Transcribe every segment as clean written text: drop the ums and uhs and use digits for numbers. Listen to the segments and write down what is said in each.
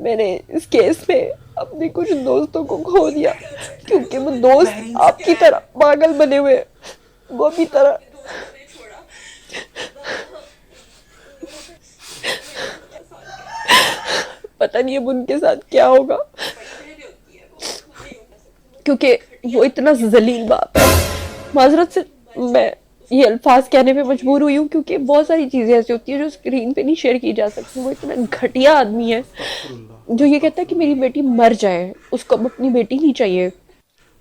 मैंने इस केस में अपने कुछ दोस्तों को खो दिया क्योंकि वो दोस्त आपकी तरह पागल बने हुए हैं। वो भी तरह पता नहीं अब उनके साथ क्या होगा, क्योंकि वो इतना जलील बाप है। माजरत से मैं ये अल्फाज कहने पे मजबूर हुई हूँ क्योंकि बहुत सारी चीज़ें ऐसी होती है जो स्क्रीन पे नहीं शेयर की जा सकती। वो इतना घटिया आदमी है जो ये कहता है कि मेरी बेटी मर जाए, उसको अब अपनी बेटी नहीं चाहिए।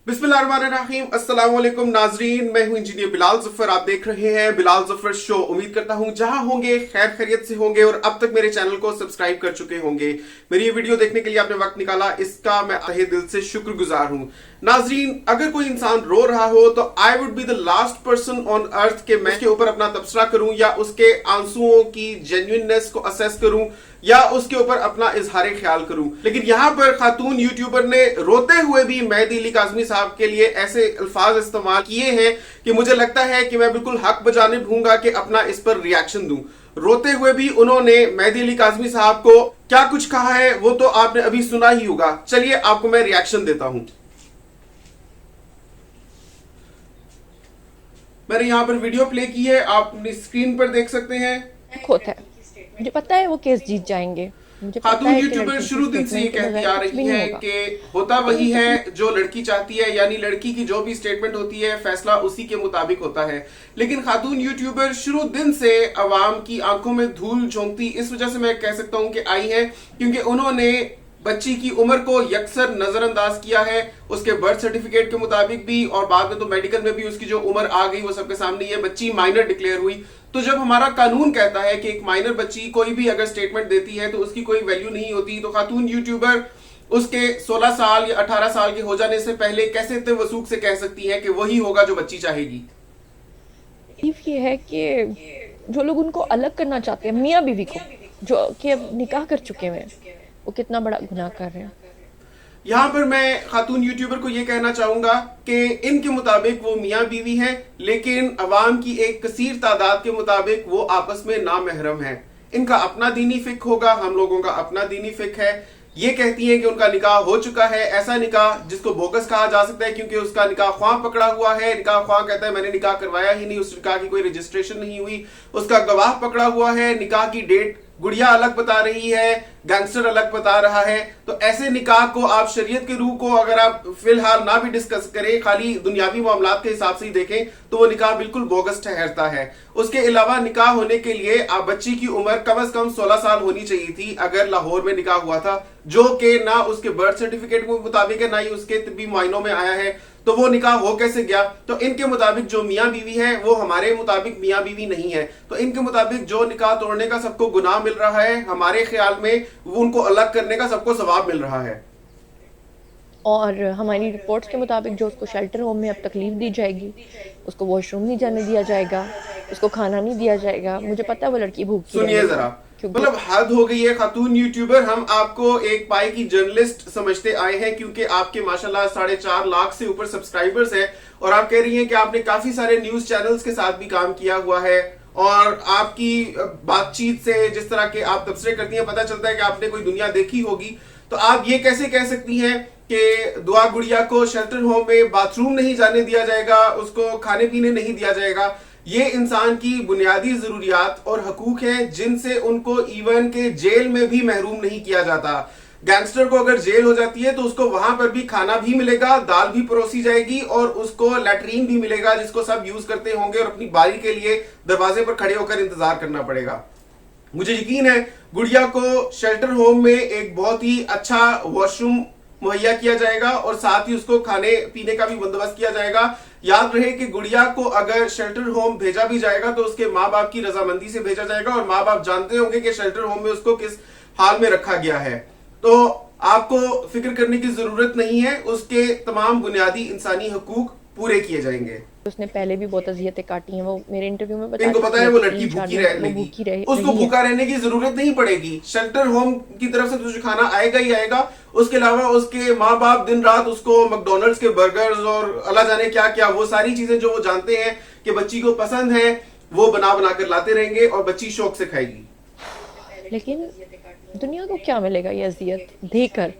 बिस्मिल्लाहिर्रहमानिर्रहीम, अस्सलाम वालेकुम नाजरीन। मैं हूं इंजीनियर बिलाल जफर। आप देख रहे हैं बिलाल जफर शो। उम्मीद करता हूं जहां होंगे खैर खैरियत से होंगे और अब तक मेरे चैनल को सब्सक्राइब कर चुके होंगे। मेरी ये वीडियो देखने के लिए आपने वक्त निकाला, इसका मैं तहे दिल से शुक्रगुजार हूं। नाजरीन, अगर कोई इंसान रो रहा हो तो I would be the last person on earth के मैं उसके ऊपर अपना तबसरा करूं या उसके आंसुओं की जेन्युइननेस को असेस करूं या उसके ऊपर अपना इजहार ख्याल करूं। लेकिन यहां पर खातून यूट्यूबर ने रोते हुए भी मेहदी अली काज़मी साहब के लिए ऐसे अल्फाज इस्तेमाल किए हैं कि मुझे लगता है कि मैं बिल्कुल हक बजानिब हूंगा कि अपना इस पर रिएक्शन दूं। रोते हुए भी उन्होंने मेहदी अली काज़मी साहब को क्या कुछ कहा है वो तो आपने अभी सुना ही होगा। चलिए आपको मैं रिएक्शन देता हूं। मैंने यहाँ पर वीडियो प्ले की है, आप स्क्रीन पर देख सकते हैं। होता है, मुझे पता है वो केस जीत जाएंगे। मुझे पता खातून है कि यूट्यूबर लड़की शुरू की दिन से ये स्टेटमेंट के कहती बगैर आ कुछ भी रही नहीं है होगा। कि होता वही है जो लड़की चाहती है, यानी लड़की की जो भी स्टेटमेंट होती है फैसला उसी के मुताबिक होता है। लेकिन खातून यूट्यूबर शुरू दिन से अवाम की आंखों में धूल झोंकती इस वजह से मैं कह सकता हूं कि आई है क्योंकि उन्होंने बच्ची की उम्र को यकसर नजरअंदाज किया है। उसके बर्थ सर्टिफिकेट के मुताबिक भी और बाद में तो मेडिकल में भी उसकी जो उम्र आ गई वो सबके सामने है। बच्ची माइनर डिक्लेयर हुई। तो जब हमारा कानून कहता है कि एक माइनर बच्ची कोई भी अगर स्टेटमेंट देती है तो उसकी कोई वैल्यू नहीं होती, तो खातून यूट्यूबर उसके 16 साल या 18 साल के हो जाने से पहले कैसे इतने वसूख से कह सकती है कि वही होगा जो बच्ची चाहेगी। ये है कि जो लोग उनको अलग करना चाहते हैं मियाँ बीवी को, जो कि अब निकाह कर चुके हैं, वो कितना बड़ा गुनाह कर रहे हैं। यहां पर मैं खातून यूट्यूबर को यह कहना चाहूंगा कि इनके मुताबिक वो मियां बीवी हैं, लेकिन अवाम की एक कसीर तादाद के मुताबिक वो आपस में नामहरम हैं। इनका अपना दीनी फिक होगा, हम लोगों का अपना दीनी फिक है। ये कहती हैं कि उनका निकाह हो चुका है, ऐसा निकाह जिसको बोगस कहा जा सकता है क्योंकि उसका निकाह ख्वाह पकड़ा हुआ है। निकाह ख्वाह कहता है मैंने निकाह करवाया ही नहीं, उस निकाह की कोई रजिस्ट्रेशन नहीं हुई, उसका गवाह पकड़ा हुआ है। निकाह की डेट गुड़िया अलग बता रही है, गैंगस्टर अलग बता रहा है। तो ऐसे निकाह को आप शरीयत के रूह को अगर आप फिलहाल ना भी डिस्कस करें, खाली दुनियावी मामलात के हिसाब से ही देखें तो वो निकाह बिल्कुल बोगस ठहरता है। उसके अलावा निकाह होने के लिए आप बच्ची की उम्र कम से कम 16 साल होनी चाहिए थी अगर लाहौर में निकाह हुआ था, जो कि ना उसके बर्थ सर्टिफिकेट के मुताबिक है ना ही उसके तिब्बी मुआयनों में आया है। तो वो निकाह हो कैसे गया? तो इनके मुताबिक जो मियां बीवी है वो हमारे मुताबिक मियां बीवी नहीं है। तो इनके मुताबिक जो निकाह तोड़ने का सबको गुनाह मिल रहा है, हमारे ख्याल में वो उनको अलग करने का सबको सवाब मिल रहा है। और हमारी रिपोर्ट्स के मुताबिक जो उसको शेल्टर होम में अब तकलीफ दी जाएगी, उसको वॉशरूम नहीं जाने दिया जाएगा, उसको खाना नहीं दिया जाएगा। मुझे पता है वो लड़की भूखी सुनिए जरा, मतलब हद हो गई है खातून यूट्यूबर। हम आपको एक पाई की जर्नलिस्ट समझते आए हैं क्योंकि आपके माशाल्लाह 4.5 लाख से ऊपर सब्सक्राइबर्स हैं और आप कह रही हैं कि आपने काफी सारे न्यूज चैनल्स के साथ भी काम किया हुआ है और आपकी बातचीत से जिस तरह के आप तबसरे करती हैं पता चलता है कि आपने कोई दुनिया देखी होगी। तो आप ये कैसे कह सकती हैं कि दुआ गुड़िया को शेल्टर होम में बाथरूम नहीं जाने दिया जाएगा, उसको खाने पीने नहीं दिया जाएगा? ये इंसान की बुनियादी जरूरियात और हकूक हैं जिनसे उनको इवन के जेल में भी महरूम नहीं किया जाता। गैंगस्टर को अगर जेल हो जाती है तो उसको वहां पर भी खाना भी मिलेगा, दाल भी परोसी जाएगी और उसको लैट्रीन भी मिलेगा जिसको सब यूज करते होंगे और अपनी बारी के लिए दरवाजे पर खड़े होकर इंतजार करना पड़ेगा। मुझे यकीन है गुड़िया को शेल्टर होम में एक बहुत ही अच्छा वॉशरूम मुहैया किया जाएगा और साथ ही उसको खाने पीने का भी बंदोबस्त किया जाएगा। याद रहे कि गुड़िया को अगर शेल्टर होम भेजा भी जाएगा तो उसके माँ बाप की रजामंदी से भेजा जाएगा और माँ बाप जानते होंगे कि शेल्टर होम में उसको किस हाल में रखा गया है। तो आपको फिक्र करने की जरूरत नहीं है, उसके तमाम बुनियादी इंसानी हकूक पूरे किए जाएंगे। उसने पहले भी बहुत अजियतें काटी हैं, वो मेरे इंटरव्यू में बता इनको पता है वो लड़की भूखी रहे, उसको भूखा रहने की जरूरत नहीं पड़ेगी। शेल्टर होम की तरफ से तुझे खाना आएगा ही आएगा। उसके अलावा उसके माँ बाप दिन रात उसको मैकडॉनल्ड्स के बर्गर्स और अल्लाह जाने क्या क्या वो सारी चीजें जो वो जानते हैं कि बच्ची को पसंद है वो बना बना कर लाते रहेंगे और बच्ची शौक से खाएगी। लेकिन दुनिया को क्या मिलेगा ये अजियत देकर।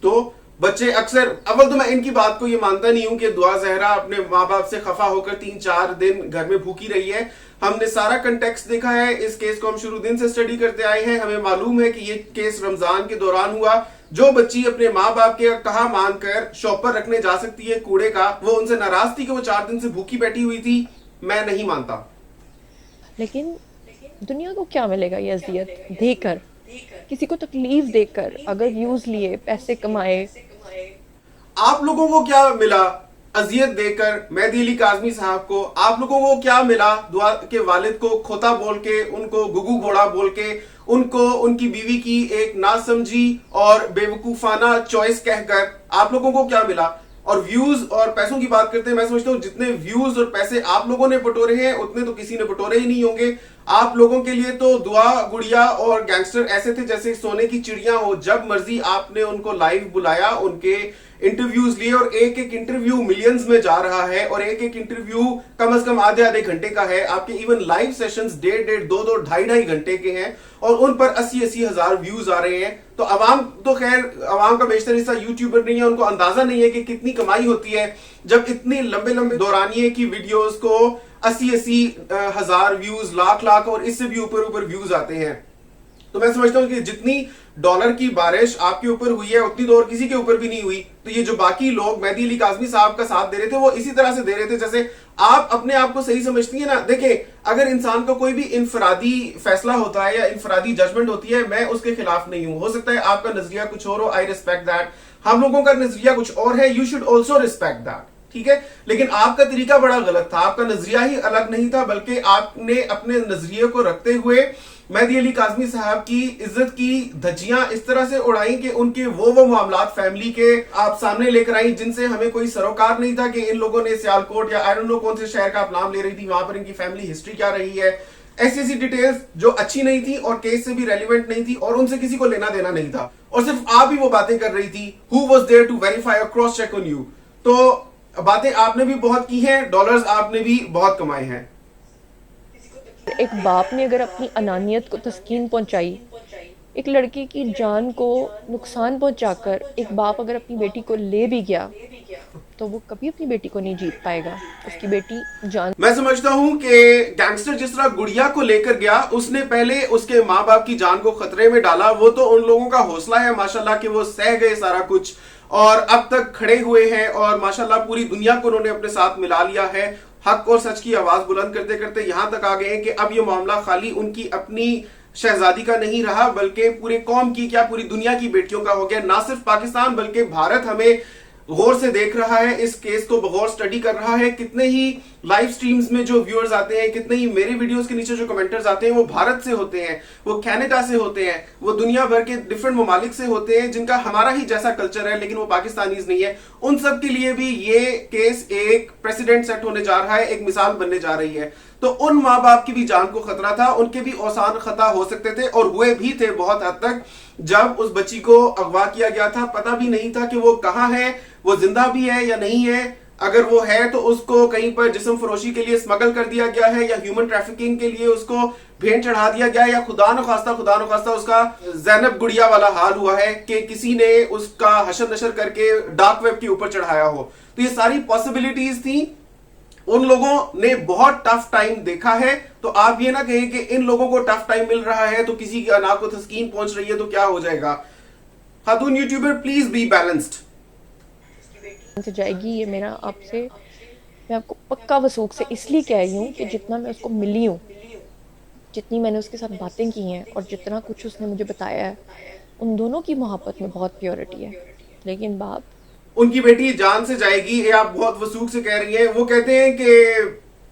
तो बच्चे अक्सर, अव्वल तो मैं इनकी बात को ये मानता नहीं हूं कि दुआ जहरा अपने माँ बाप से खफा होकर 3-4 दिन घर में भूखी रही है। हमने सारा कंटेक्स्ट देखा है, इस केस को हम शुरू दिन से स्टडी करते आए हैं। हमें मालूम है कि ये केस रमजान के दौरान हुआ। जो बच्ची अपने माँ बाप के कहा मानकर शॉप पर रखने जा सकती है कूड़े का, वो उनसे नाराज थी कि वो 4 दिन से भूखी बैठी हुई थी? मैं नहीं मानता। लेकिन दुनिया को क्या मिलेगा ये अजियत देकर, किसी को तकलीफ देकर, अगर व्यूज लिए पैसे कमाए। आप लोगों को क्या मिला अजियत देकर मेहदी अली काज़मी साहब को? आप लोगों को क्या मिला दुआ के वालिद को खोता बोल के, उनको गुगू घोड़ा बोल के, उनको उनकी बीवी की एक नासमझी और बेवकूफाना चॉइस कहकर? आप लोगों को क्या मिला? और व्यूज और पैसों की बात करते हैं, मैं समझता हूं जितने व्यूज और पैसे आप लोगों ने बटोरे हैं उतने तो किसी ने बटोरे ही नहीं होंगे। आप लोगों के लिए तो दुआ, गुड़िया और गैंगस्टर ऐसे थे जैसे सोने की चिड़िया हो। जब मर्जी आपने उनको लाइव बुलाया, उनके इंटरव्यूज लिए, और एक एक इंटरव्यू मिलियंस में जा रहा है और एक एक इंटरव्यू कम से कम आधे घंटे का है। आपके इवन लाइव सेशंस 1.5, 2 ढाई घंटे के हैं और उन पर 80 हजार व्यूज आ रहे हैं। तो अवाम तो खैर, अवाम का बेशतर हिस्सा यूट्यूबर नहीं है, उनको अंदाजा नहीं है कि कितनी कमाई होती है जब इतनी लंबे लंबे दौरानिए की वीडियोस को 80 हजार व्यूज, लाख और इससे भी ऊपर व्यूज आते हैं। तो मैं समझता हूं कि जितनी डॉलर की बारिश आपके ऊपर हुई है उतनी तो और किसी के ऊपर भी नहीं हुई। तो ये जो बाकी लोग मेहदी अली काज़मी साहब का साथ दे रहे थे, वो इसी तरह से दे रहे थे जैसे आप अपने आप को सही समझती है ना। देखिए, अगर इंसान का कोई भी इनफरादी फैसला होता है या इनफरादी जजमेंट होती है, मैं उसके खिलाफ नहीं हूं। हो सकता है आपका नजरिया कुछ और हो, आई रिस्पेक्ट दैट। हम लोगों का नजरिया कुछ और है, you should also respect that, ठीक है। लेकिन आपका तरीका बड़ा गलत था, आपका नजरिया ही अलग नहीं था, बल्कि आपने अपने नजरिए को रखते हुए मेहदी अली काज़मी साहब की इज्जत की धज्जियां इस तरह से उड़ाई कि उनके वो मामलात फैमिली के आप सामने लेकर आई जिनसे हमें कोई सरोकार नहीं था कि इन लोगों ने सियालकोट या आई डोंट नो कौन से शहर का आप नाम ले रही थी, वहां पर इनकी फैमिली हिस्ट्री क्या रही है। ऐसी डिटेल्स जो अच्छी नहीं थी और केस से भी रेलिवेंट नहीं थी और उनसे किसी को लेना देना नहीं था, और सिर्फ आप ही वो बातें कर रही थी। Who was there to verify और क्रॉस चेक ऑन यू? तो बातें आपने भी बहुत की हैं, डॉलर्स आपने भी बहुत कमाए हैं। एक बाप ने अगर अपनी अनानियत को तस्कीन पहुंचाई, एक लड़के की जान को नुकसान पहुंचाकर एक बाप अगर अपनी बेटी को ले भी गया, तो वो कभी अपनी बेटी को नहीं जीत पाएगा। उसकी बेटी जान, मैं समझता हूं कि गैंगस्टर जिस तरह गुड़िया को लेकर गया, उसने पहले उसके माँ बाप की जान को खतरे में डाला। वो तो उन लोगों का हौसला है माशाल्लाह कि वो सह गए सारा कुछ और अब तक खड़े हुए हैं और माशाल्लाह पूरी दुनिया को उन्होंने अपने साथ मिला लिया है। हक और सच की आवाज बुलंद करते करते यहां तक आ गए हैं कि अब ये मामला खाली उनकी अपनी शहजादी का नहीं रहा, बल्कि पूरे कौम की, क्या पूरी दुनिया की बेटियों का हो गया। ना सिर्फ पाकिस्तान बल्कि भारत हमें गौर से देख रहा है, इस केस को बगौर स्टडी कर रहा है। कितने ही लाइव स्ट्रीम्स में जो व्यूअर्स आते हैं, कितने ही मेरे वीडियोस के नीचे जो कमेंटर्स आते हैं, वो भारत से होते हैं, वो कनाडा से होते हैं, वो दुनिया भर के डिफरेंट ममालिक से होते हैं जिनका हमारा ही जैसा कल्चर है, लेकिन वो पाकिस्तानीज नहीं है। उन सब के लिए भी ये केस एक प्रेसिडेंट सेट होने जा रहा है, एक मिसाल बनने जा रही है। तो उन माँ बाप की भी जान को खतरा था, उनके भी औसान खता हो सकते थे और हुए भी थे बहुत हद तक। जब उस बच्ची को अगवा किया गया था, पता भी नहीं था कि वो कहाँ है, वो जिंदा भी है या नहीं है। अगर वो है तो उसको कहीं पर जिस्म फरोशी के लिए स्मगल कर दिया गया है या ह्यूमन ट्रैफिकिंग के लिए उसको भेंट चढ़ा दिया गया है, या खुदा न खास्ता उसका जैनब गुड़िया वाला हाल हुआ है कि किसी ने उसका हशर नशर करके डार्क वेब के ऊपर चढ़ाया हो। तो ये सारी पॉसिबिलिटीज थी। उन लोगों ने बहुत टफ टाइम देखा है, तो आप ये ना कहें कि इन लोगों को टफ टाइम मिल रहा है तो किसी की अना को तस्कीन पहुंच रही है तो क्या हो जाएगा। खातून यूट्यूबर प्लीज बी बैलेंस्ड। से जाएगी ये मेरा आपसे, मैं आपको पक्का वसूख से इसलिए कह रही हूँ कि जितना मैं उसको मिली हूँ, जितनी मैंने उसके साथ बातें की हैं और जितना कुछ उसने मुझे बताया है, उन दोनों की मोहब्बत में बहुत प्योरिटी है। लेकिन बाप, उनकी बेटी जान से जाएगी, ये आप बहुत वसूख से कह रही हैं। वो कहते हैं कि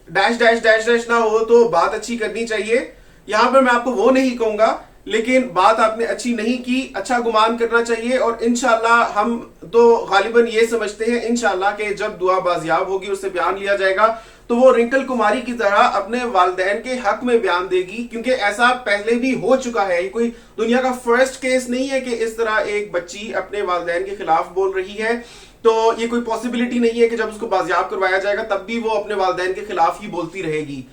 डैश डैश डैश डैश ना हो तो बात अच्छी करनी चाहिए। यहां पर मैं आपको वो नहीं कहूंगा, लेकिन बात आपने अच्छी नहीं की, अच्छा गुमान करना चाहिए। और इंशाल्लाह हम तो गालिबन ये समझते हैं इंशाल्लाह कि जब दुआ बाजियाब होगी, उससे बयान लिया जाएगा, तो वो रिंकल कुमारी की तरह अपने वालिदैन के हक में बयान देगी, क्योंकि ऐसा पहले भी हो चुका है। ये कोई दुनिया का फर्स्ट केस नहीं है कि इस तरह एक बच्ची अपने वालिदैन के खिलाफ बोल रही है। तो ये कोई पॉसिबिलिटी नहीं है कि जब उसको बाजियाब करवाया जाएगा तब भी वो अपने वालिदैन के खिलाफ ही बोलती रहेगी।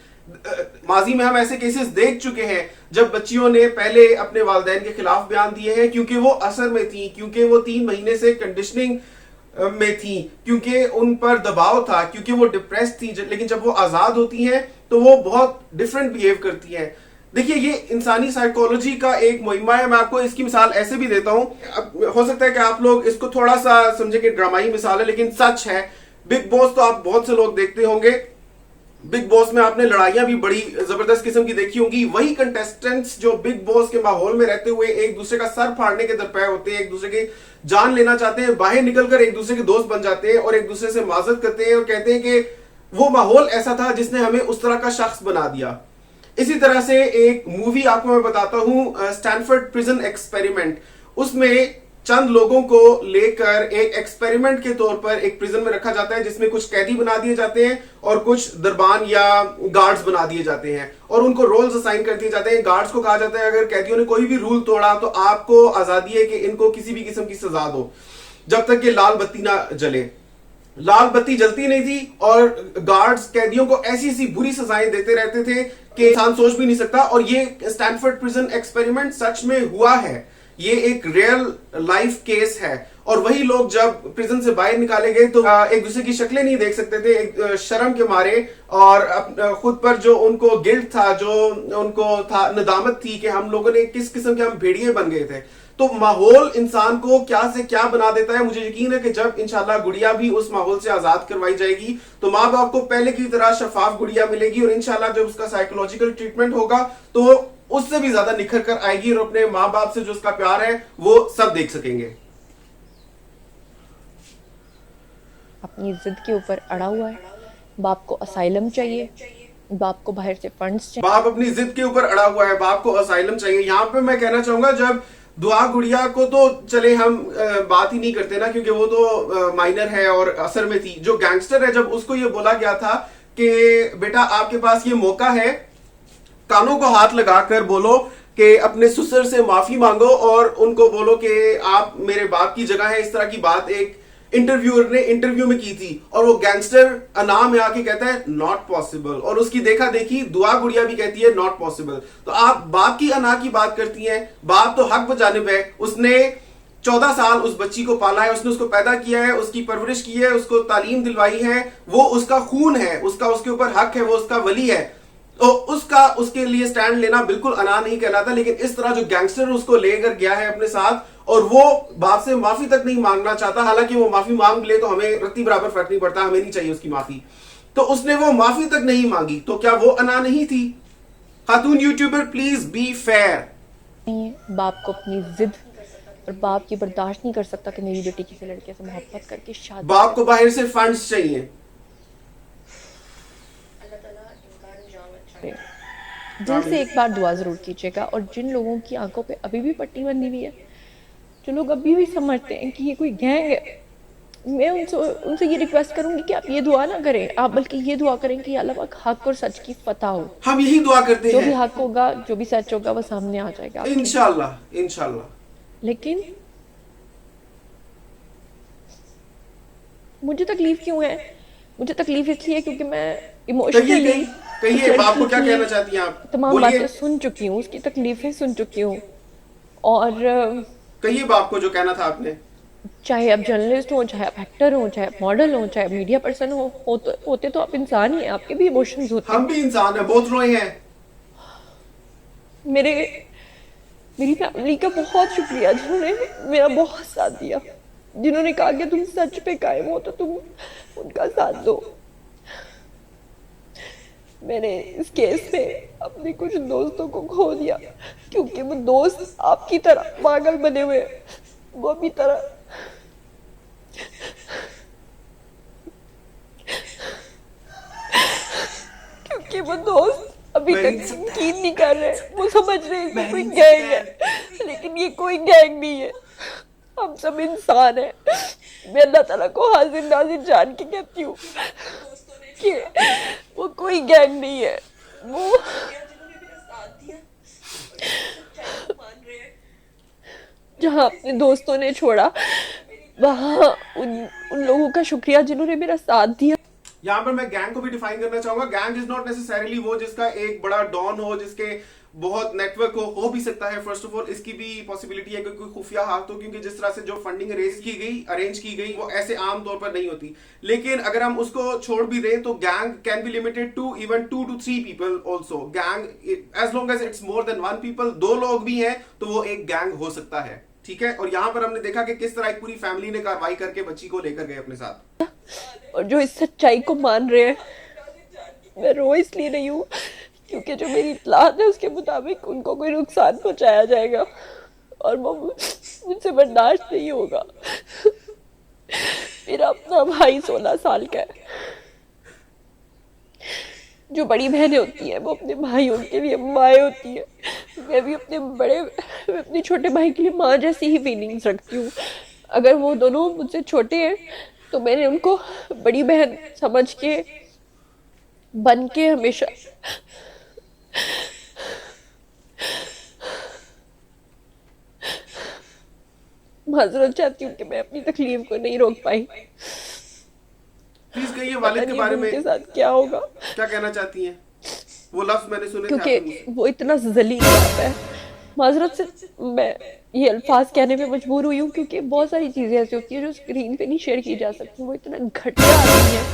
माजी में हम ऐसे केसेस देख चुके हैं जब बच्चियों ने पहले अपने वालिदैन के खिलाफ बयान दिए हैं क्योंकि वो असर में थी, क्योंकि वो 3 महीने से कंडीशनिंग में थी, क्योंकि उन पर दबाव था, क्योंकि वो डिप्रेस थी। लेकिन जब वो आजाद होती हैं तो वो बहुत डिफरेंट बिहेव करती हैं। देखिए, ये इंसानी साइकोलॉजी का एक मुहिम्मा है। मैं आपको इसकी मिसाल ऐसे भी देता हूं, हो सकता है कि आप लोग इसको थोड़ा सा समझे कि ड्रामाई मिसाल है, लेकिन सच है। बिग बॉस तो आप बहुत से लोग देखते होंगे। बिग बॉस में आपने लड़ाइयां भी बड़ी जबरदस्त किस्म की देखी होंगी। वही कंटेस्टेंट्स जो बिग बॉस के माहौल में रहते हुए एक दूसरे का सर फाड़ने के दरपे होते हैं, एक दूसरे की जान लेना चाहते हैं, बाहर निकलकर एक दूसरे के दोस्त बन जाते हैं और एक दूसरे से माजरत करते हैं और कहते हैं कि वो माहौल ऐसा था जिसने हमें उस तरह का शख्स बना दिया। इसी तरह से एक मूवी आपको मैं बताता हूं, स्टैनफोर्ड प्रिजन एक्सपेरिमेंट। उसमें चंद लोगों को लेकर एक एक्सपेरिमेंट के तौर पर एक प्रिजन में रखा जाता है जिसमें कुछ कैदी बना दिए जाते हैं और कुछ दरबान या गार्ड्स बना दिए जाते हैं और उनको रोल्स असाइन कर दिए जाते हैं। गार्ड्स को कहा जाता है अगर कैदियों ने कोई भी रूल तोड़ा तो आपको आजादी है कि इनको किसी भी किस्म की सजा दो जब तक कि लाल बत्ती ना जले। लाल बत्ती जलती नहीं थी और गार्ड्स कैदियों को ऐसी ऐसी बुरी सजाएं देते रहते थे कि इंसान सोच भी नहीं सकता। और ये स्टैनफोर्ड प्रिजन एक्सपेरिमेंट सच में हुआ है, ये एक रियल लाइफ केस है। और वही लोग जब प्रिजन से बाहर निकाले गए तो एक दूसरे की शक्लें नहीं देख सकते थे, एक शर्म के मारे, और खुद पर जो उनको गिल्ट था, जो उनको था नदामत थी कि हम लोगों ने किस किस्म के हम भेड़िए बन गए थे। तो माहौल इंसान को क्या से क्या बना देता है। मुझे यकीन है कि जब इंशाल्लाह गुड़िया भी उस माहौल से आजाद करवाई जाएगी तो माँ बाप को पहले की तरह शफाफ गुड़िया मिलेगी और इंशाल्लाह जब उसका साइकोलॉजिकल ट्रीटमेंट होगा तो उससे भी ज्यादा निखर कर आएगी और अपने माँ बाप से जो उसका प्यार है वो सब देख सकेंगे। अपनी जिद के ऊपर अड़ा हुआ है। बाप को असाइलम चाहिए, बाप को बाहर से फंड्स चाहिए। बाप अपनी जिद के ऊपर अड़ा हुआ है, बाप को असाइलम चाहिए। यहाँ पे मैं कहना चाहूंगा, जब दुआ गुड़िया को तो चले हम बात ही नहीं करते ना, क्योंकि वो तो माइनर है और असर में थी। जो गैंगस्टर है, जब उसको ये बोला गया था कि बेटा आपके पास ये मौका है, कानों को हाथ लगाकर बोलो कि अपने ससुर से माफी मांगो और उनको बोलो कि आप मेरे बाप की जगह है। इस तरह की बात एक इंटरव्यूअर ने इंटरव्यू में की थी और वो गैंगस्टर अना में आके कहता है नॉट पॉसिबल, और उसकी देखा देखी दुआ गुड़िया भी कहती है नॉट पॉसिबल। तो आप बाप की अना की बात करती हैं। बाप तो हक बजानिब है, उसने 14 साल उस बच्ची को पाला है, उसने उसको पैदा किया है, उसकी परवरिश की है, उसको तालीम दिलवाई है, वो उसका खून है, उसका उसके ऊपर हक है, वो उसका वली है। तो उसका उसके लिए स्टैंड लेना बिल्कुल अना नहीं कहलाता। लेकिन इस तरह जो गैंगस्टर उसको लेकर गया है अपने साथ और वो बाप से माफी तक नहीं मांगना चाहता, हालांकि वो माफी मांग ले तो हमें रत्ती बराबर फर्क नहीं पड़ता, हमें नहीं चाहिए उसकी माफी, तो उसने वो माफी तक नहीं मांगी, तो क्या वो अना नहीं थी? खातून यूट्यूबर प्लीज बी फेयर। बाप को अपनी जिद, और बाप की बर्दाश्त नहीं कर सकता कि मेरी बेटी किसी लड़के से मोहब्बत करके शादी। बाप को बाहर से फंड्स चाहिए। दिल से एक बार दुआ जरूर कीजिएगा। और जिन लोगों की आंखों पे अभी भी पट्टी बंधी हुई है, जो लोग अभी भी समझते हैं कि ये कोई गैंग है, मैं उनसे ये रिक्वेस्ट करूंगी कि आप ये दुआ ना करें, आप बल्कि ये दुआ करें कि अल्लाह पाक हक और सच की फतह हो। हम यही दुआ करते हैं, जो भी हक होगा, जो भी सच होगा, वो सामने आ जाएगा इंशाल्लाह इंशाल्लाह। लेकिन मुझे तकलीफ क्यों है? मुझे तकलीफ इसलिए क्योंकि मैं इमोशनली कहिए बाप को क्या कहना चाहती हैं आप? तमाम बातें सुन चुकी हूँ, उसकी तकलीफें सुन चुकी हूँ। और कहिए बाप को जो कहना था आपने। चाहे आप जर्नलिस्ट हो, चाहे आप एक्टर हो, चाहे आप मॉडल हो, चाहे मीडिया पर्सन होते तो आप इंसान ही हैं, आपके भी इमोशंस होते हैं। हम भी इंसान हैं, बहुत रोए हैं। मेरी फैमिली का बहुत शुक्रिया जिन्होंने मेरा बहुत साथ दिया, जिन्होंने कहा कि तुम सच पे कायम हो तो तुम उनका साथ दो। मैंने इस केस में अपने कुछ दोस्तों को खो दिया क्योंकि वो दोस्त आपकी तरह पागल बने हुए हैं, वो अपनी तरह क्योंकि वो दोस्त अभी तक यकीन नहीं कर रहे, वो समझ रहे हैं कि कोई गैंग है, लेकिन ये कोई गैंग नहीं है, हम सब इंसान हैं। मैं अल्लाह ताला को हाजिर नाजिर जान के कहती हूँ कि वो कोई गैंग नहीं है। वो जहाँ अपने दोस्तों ने छोड़ा, वहाँ उन लोगों का शुक्रिया जिन्होंने मेरा साथ दिया। यहाँ पर मैं गैंग को भी डिफाइन करना चाहूंगा। गैंग इज नॉट नेसेसरीली वो जिसका एक बड़ा डॉन हो, जिसके बहुत नेटवर्क हो भी सकता है। फर्स्ट ऑफ ऑल इसकी भी पॉसिबिलिटी है कि कोई खुफिया हाथ हो, क्योंकि जिस तरह से जो फंडिंग अरेंज की गई वो ऐसे आम तौर पर नहीं होती। लेकिन अगर हम उसको छोड़ भी दें तो gang can be limited to even 2 to 3 people also. Gang as long as it's more than 1 people, 2 लोग भी हैं तो वो एक गैंग हो सकता है, ठीक है। और यहाँ पर हमने देखा कि किस तरह एक पूरी फैमिली ने कार्रवाई करके बच्ची को लेकर गए अपने साथ। और जो इस सच्चाई को मान रहे हैं, मैं रो इसलिए रही हूँ क्योंकि जो मेरी इत्तलात है उसके मुताबिक उनको कोई नुकसान पहुंचाया जाएगा और वो मुझसे बर्दाश्त नहीं होगा। मेरा अपना भाई 16 साल का है। जो बड़ी बहनें होती हैं वो अपने भाइयों के लिए माँ होती है। मैं भी अपने छोटे भाई के लिए माँ जैसी ही फीलिंग्स रखती हूँ। अगर वो दोनों मुझसे छोटे हैं तो मैंने उनको बड़ी बहन समझ के बन के हमेशा माजरत चाहती हूँ कि मैं अपनी तकलीफ को नहीं रोक पाई। प्लीज कहिए वालिद के बारे में उनके साथ क्या होगा, क्या कहना चाहती हैं? वो लफ्ज मैंने सुने थे क्योंकि आपके मुंह से। वो इतना जलील बाप है। माजरत से मैं ये अल्फाज कहने पे मजबूर हुई हूँ क्योंकि बहुत सारी चीज़ें ऐसी होती है जो स्क्रीन पे नहीं शेयर की जा सकती। वो इतना घटिया आदमी है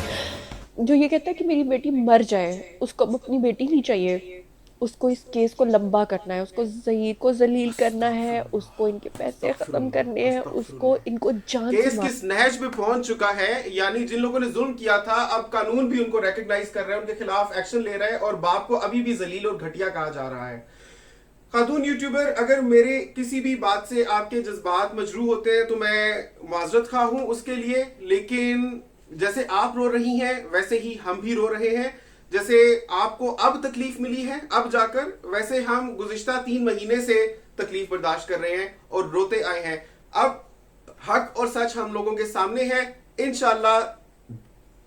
जो ये कहता है कि मेरी बेटी मर जाए, उसको अब अपनी बेटी नहीं चाहिए, उसको इस केस को लंबा करना है, उसको ज़हीर को जलील करना है, उसको इनके पैसे खत्म करने हैं, उसको इनको जान से केस किस नहज पे पहुंच चुका है, यानी जिन लोगों ने जुल्म किया था अब कानून भी उनको रिकॉग्नाइज कर रहा है, उनके खिलाफ एक्शन ले रहा है और बाप को अभी भी जलील और घटिया कहा जा रहा है। खातून यूट्यूबर, अगर मेरे किसी भी बात से आपके जज्बात मजरू होते हैं तो मैं माजरत खा हूं उसके लिए। लेकिन जैसे आप रो रही हैं वैसे ही हम भी रो रहे हैं। जैसे आपको अब तकलीफ मिली है अब जाकर, वैसे हम गुज़िश्ता 3 महीने से तकलीफ बर्दाश्त कर रहे हैं और रोते आए हैं। अब हक और सच हम लोगों के सामने है, इंशाल्लाह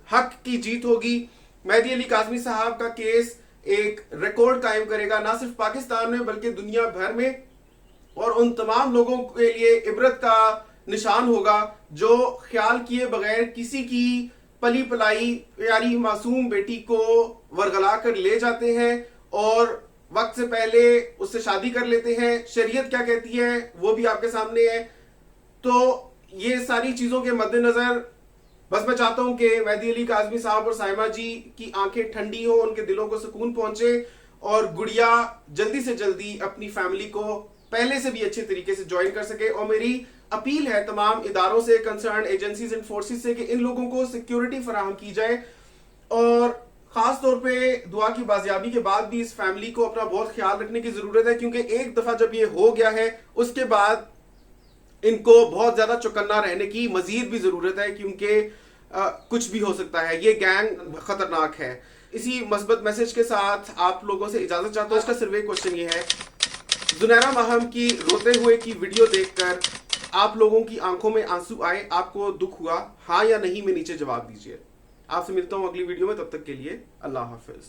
हक की जीत होगी। मेहदी अली काज़मी साहब का केस एक रिकॉर्ड कायम करेगा ना सिर्फ पाकिस्तान में बल्कि दुनिया भर में, और उन तमाम लोगों के लिए इबरत का निशान होगा जो ख्याल किए बगैर किसी की पली पलाई प्यारी मासूम बेटी को वरगला कर ले जाते हैं और वक्त से पहले उससे शादी कर लेते हैं। शरीयत क्या कहती है वो भी आपके सामने है। तो ये सारी चीजों के मद्देनजर बस मैं चाहता हूं कि मेहदी अली काज़मी साहब और साइमा जी की आंखें ठंडी हो, उनके दिलों को सुकून पहुंचे और गुड़िया जल्दी से जल्दी अपनी फैमिली को पहले से भी अच्छे तरीके से ज्वाइन कर सके। और मेरी अपील है तमाम इदारों से, कंसर्न एजेंसीज एंड फोर्सेस से कि इन लोगों को सिक्योरिटी फराहम की जाए और खास तौर पे दुआ की बाजियाबी के बाद भी इस फैमिली को अपना बहुत ख्याल रखने की जरूरत है, क्योंकि एक दफा जब ये हो गया है उसके बाद इनको बहुत ज्यादा चौकन्ना रहने की मजीद भी जरूरत है, क्योंकि कुछ भी हो सकता है। ये गैंग खतरनाक है। इसी मस्बत मैसेज के साथ आप लोगों से इजाजत चाहता हूँ। इसका सर्वे क्वेश्चन ये है, जुनैरा माहम की रोते हुए की वीडियो देखकर आप लोगों की आंखों में आंसू आए, आपको दुख हुआ, हाँ या नहीं में नीचे जवाब दीजिए। आपसे मिलता हूं अगली वीडियो में, तब तक के लिए अल्लाह हाफिज।